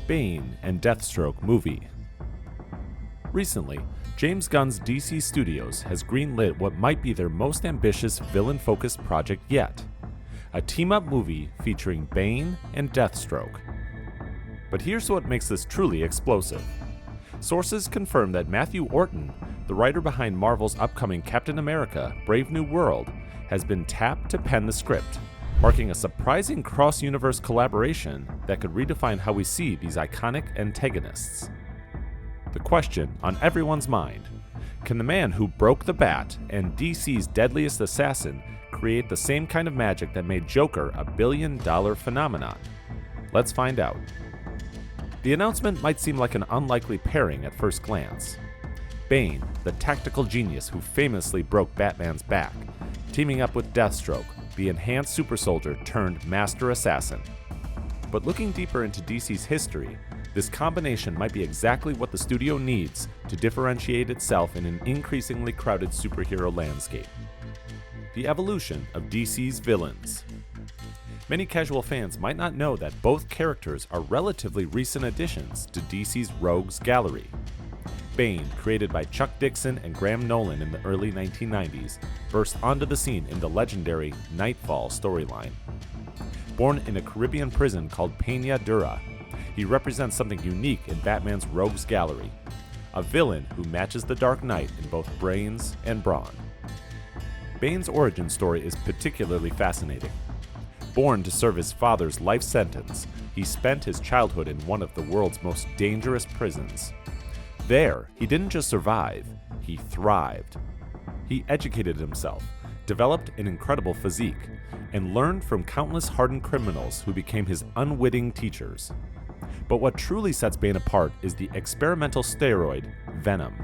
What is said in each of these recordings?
Bane and Deathstroke movie. Recently, James Gunn's DC Studios has greenlit what might be their most ambitious villain-focused project yet, a team-up movie featuring Bane and Deathstroke. But here's what makes this truly explosive. Sources confirm that Matthew Orton, the writer behind Marvel's upcoming Captain America: Brave New World, has been tapped to pen the script, marking a surprising cross-universe collaboration that could redefine how we see these iconic antagonists. The question on everyone's mind: can the man who broke the bat and DC's deadliest assassin create the same kind of magic that made Joker a billion-dollar phenomenon? Let's find out. The announcement might seem like an unlikely pairing at first glance. Bane, the tactical genius who famously broke Batman's back, teaming up with Deathstroke, the enhanced super soldier turned master assassin. But looking deeper into DC's history, this combination might be exactly what the studio needs to differentiate itself in an increasingly crowded superhero landscape. The evolution of DC's villains. Many casual fans might not know that both characters are relatively recent additions to DC's Rogues Gallery. Bane, created by Chuck Dixon and Graham Nolan in the early 1990s, burst onto the scene in the legendary Nightfall storyline. Born in a Caribbean prison called Peña Dura, he represents something unique in Batman's Rogues Gallery, a villain who matches the Dark Knight in both brains and brawn. Bane's origin story is particularly fascinating. Born to serve his father's life sentence, he spent his childhood in one of the world's most dangerous prisons. There, he didn't just survive, he thrived. He educated himself, developed an incredible physique, and learned from countless hardened criminals who became his unwitting teachers. But what truly sets Bane apart is the experimental steroid, Venom.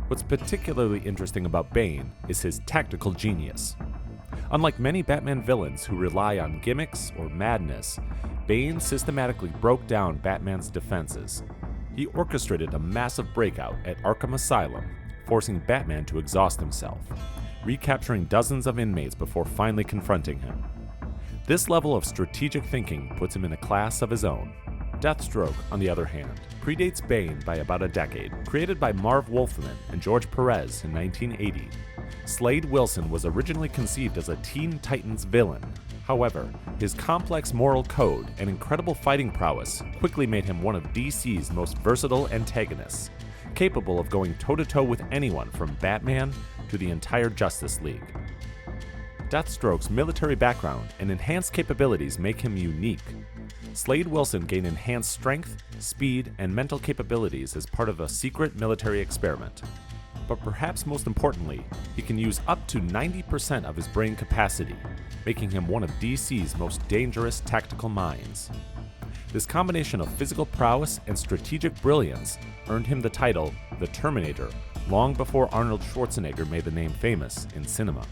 What's particularly interesting about Bane is his tactical genius. Unlike many Batman villains who rely on gimmicks or madness, Bane systematically broke down Batman's defenses. He orchestrated a massive breakout at Arkham Asylum, forcing Batman to exhaust himself, recapturing dozens of inmates before finally confronting him. This level of strategic thinking puts him in a class of his own. Deathstroke, on the other hand, predates Bane by about a decade. Created by Marv Wolfman and George Perez in 1980, Slade Wilson was originally conceived as a Teen Titans villain. However, his complex moral code and incredible fighting prowess quickly made him one of DC's most versatile antagonists, capable of going toe-to-toe with anyone from Batman to the entire Justice League. Deathstroke's military background and enhanced capabilities make him unique. Slade Wilson gained enhanced strength, speed, and mental capabilities as part of a secret military experiment. But perhaps most importantly, he can use up to 90% of his brain capacity, making him one of DC's most dangerous tactical minds. This combination of physical prowess and strategic brilliance earned him the title The Terminator long before Arnold Schwarzenegger made the name famous in cinema.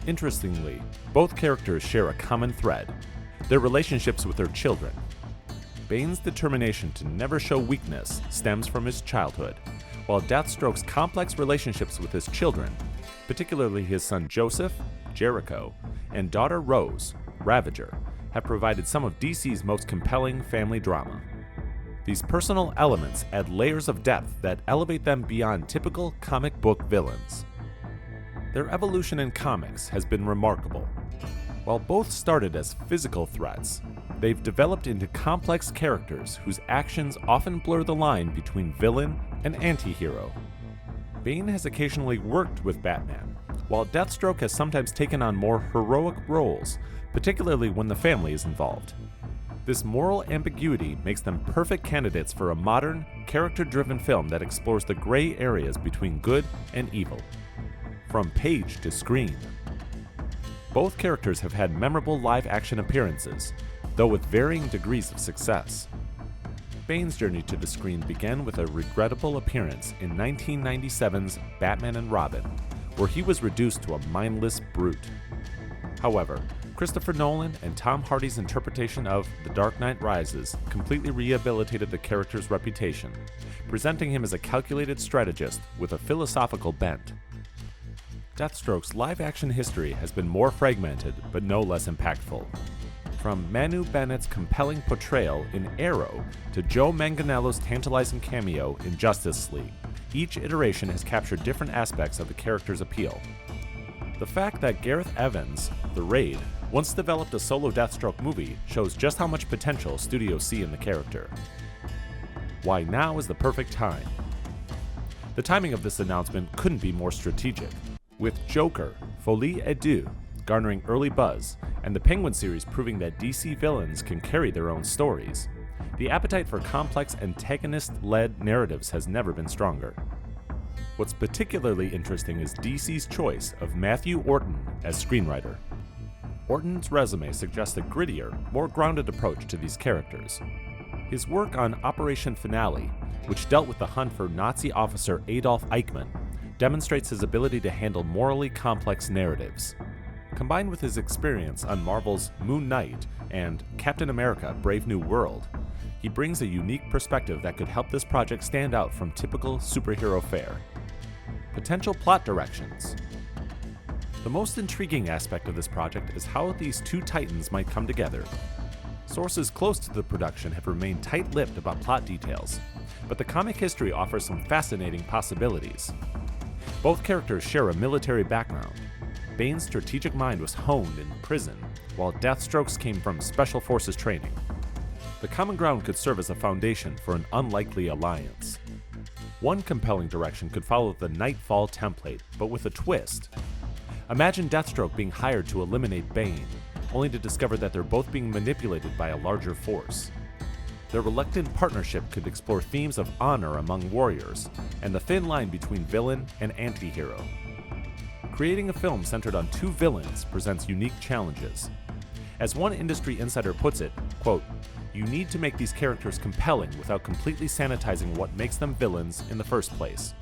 Interestingly, both characters share a common thread: their relationships with their children. Bane's determination to never show weakness stems from his childhood, while Deathstroke's complex relationships with his children, particularly his son Joseph, Jericho, and daughter Rose, Ravager, have provided some of DC's most compelling family drama. These personal elements add layers of depth that elevate them beyond typical comic book villains. Their evolution in comics has been remarkable. While both started as physical threats, they've developed into complex characters whose actions often blur the line between villain and anti-hero. Bane has occasionally worked with Batman, while Deathstroke has sometimes taken on more heroic roles, particularly when the family is involved. This moral ambiguity makes them perfect candidates for a modern, character-driven film that explores the gray areas between good and evil, from page to screen. Both characters have had memorable live-action appearances, though with varying degrees of success. Bane's journey to the screen began with a regrettable appearance in 1997's Batman and Robin, where he was reduced to a mindless brute. However, Christopher Nolan and Tom Hardy's interpretation of The Dark Knight Rises completely rehabilitated the character's reputation, presenting him as a calculated strategist with a philosophical bent. Deathstroke's live-action history has been more fragmented, but no less impactful. From Manu Bennett's compelling portrayal in Arrow to Joe Manganiello's tantalizing cameo in Justice League, each iteration has captured different aspects of the character's appeal. The fact that Gareth Evans, The Raid, once developed a solo Deathstroke movie shows just how much potential studios see in the character. Why now is the perfect time? The timing of this announcement couldn't be more strategic. With Joker, Folie à Deux garnering early buzz, and the Penguin series proving that DC villains can carry their own stories, the appetite for complex antagonist-led narratives has never been stronger. What's particularly interesting is DC's choice of Matthew Orton as screenwriter. Orton's resume suggests a grittier, more grounded approach to these characters. His work on Operation Finale, which dealt with the hunt for Nazi officer Adolf Eichmann, demonstrates his ability to handle morally complex narratives. Combined with his experience on Marvel's Moon Knight and Captain America: Brave New World, he brings a unique perspective that could help this project stand out from typical superhero fare. Potential plot directions. The most intriguing aspect of this project is how these two titans might come together. Sources close to the production have remained tight-lipped about plot details, but the comic history offers some fascinating possibilities. Both characters share a military background. Bane's strategic mind was honed in prison, while Deathstroke's came from special forces training. The common ground could serve as a foundation for an unlikely alliance. One compelling direction could follow the Nightfall template, but with a twist. Imagine Deathstroke being hired to eliminate Bane, only to discover that they're both being manipulated by a larger force. Their reluctant partnership could explore themes of honor among warriors, and the thin line between villain and anti-hero. Creating a film centered on two villains presents unique challenges. As one industry insider puts it, quote, "You need to make these characters compelling without completely sanitizing what makes them villains in the first place."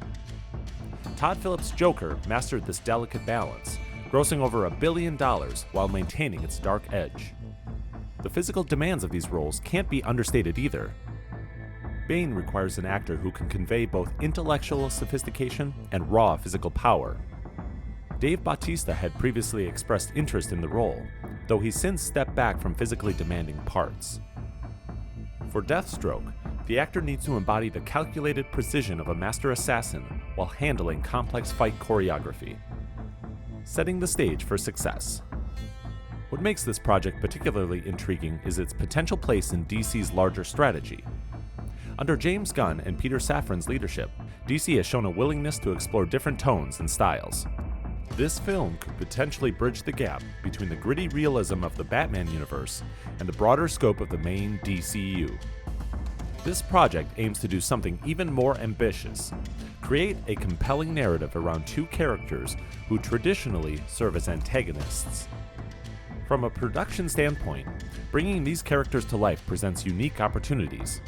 Todd Phillips' Joker mastered this delicate balance, grossing over $1 billion while maintaining its dark edge. The physical demands of these roles can't be understated either. Bane requires an actor who can convey both intellectual sophistication and raw physical power. Dave Bautista had previously expressed interest in the role, though he's since stepped back from physically demanding parts. For Deathstroke, the actor needs to embody the calculated precision of a master assassin while handling complex fight choreography. Setting the stage for success. What makes this project particularly intriguing is its potential place in DC's larger strategy. Under James Gunn and Peter Safran's leadership, DC has shown a willingness to explore different tones and styles. This film could potentially bridge the gap between the gritty realism of the Batman universe and the broader scope of the main DCU. This project aims to do something even more ambitious: create a compelling narrative around two characters who traditionally serve as antagonists. From a production standpoint, bringing these characters to life presents unique opportunities.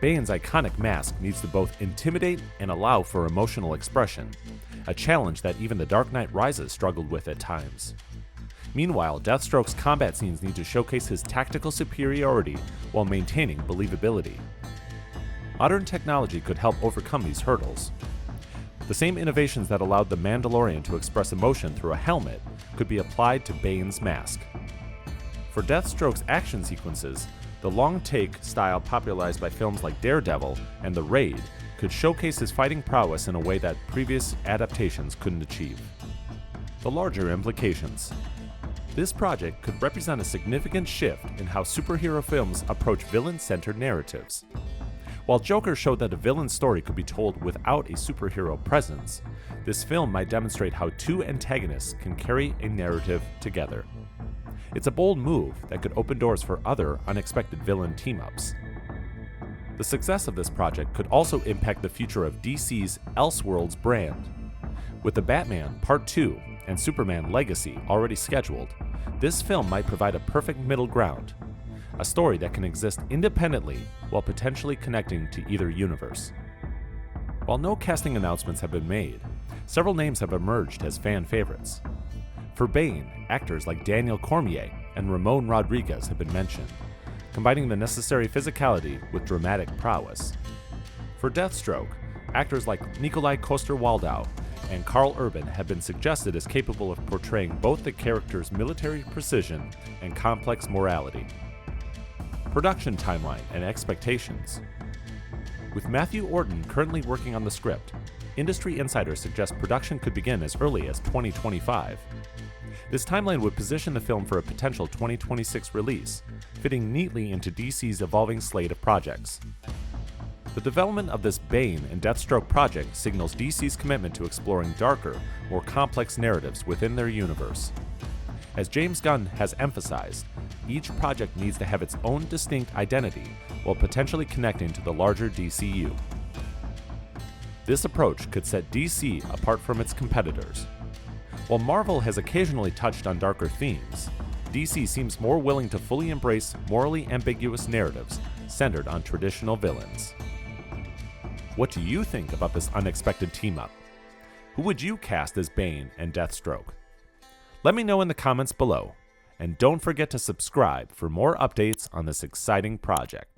Bane's iconic mask needs to both intimidate and allow for emotional expression, a challenge that even The Dark Knight Rises struggled with at times. Meanwhile, Deathstroke's combat scenes need to showcase his tactical superiority while maintaining believability. Modern technology could help overcome these hurdles. The same innovations that allowed the Mandalorian to express emotion through a helmet could be applied to Bane's mask. For Deathstroke's action sequences, the long-take style popularized by films like Daredevil and The Raid could showcase his fighting prowess in a way that previous adaptations couldn't achieve. The larger implications. This project could represent a significant shift in how superhero films approach villain-centered narratives. While Joker showed that a villain story could be told without a superhero presence, this film might demonstrate how two antagonists can carry a narrative together. It's a bold move that could open doors for other unexpected villain team-ups. The success of this project could also impact the future of DC's Elseworlds brand. With The Batman Part 2 and Superman Legacy already scheduled, this film might provide a perfect middle ground, a story that can exist independently while potentially connecting to either universe. While no casting announcements have been made, several names have emerged as fan favorites. For Bane, actors like Daniel Cormier and Ramon Rodriguez have been mentioned, combining the necessary physicality with dramatic prowess. For Deathstroke, actors like Nikolai Coster-Waldau and Karl Urban have been suggested as capable of portraying both the character's military precision and complex morality. Production timeline and expectations. With Matthew Orton currently working on the script, industry insiders suggest production could begin as early as 2025. This timeline would position the film for a potential 2026 release, fitting neatly into DC's evolving slate of projects. The development of this Bane and Deathstroke project signals DC's commitment to exploring darker, more complex narratives within their universe. As James Gunn has emphasized, each project needs to have its own distinct identity while potentially connecting to the larger DCU. This approach could set DC apart from its competitors. While Marvel has occasionally touched on darker themes, DC seems more willing to fully embrace morally ambiguous narratives centered on traditional villains. What do you think about this unexpected team-up? Who would you cast as Bane and Deathstroke? Let me know in the comments below, and don't forget to subscribe for more updates on this exciting project.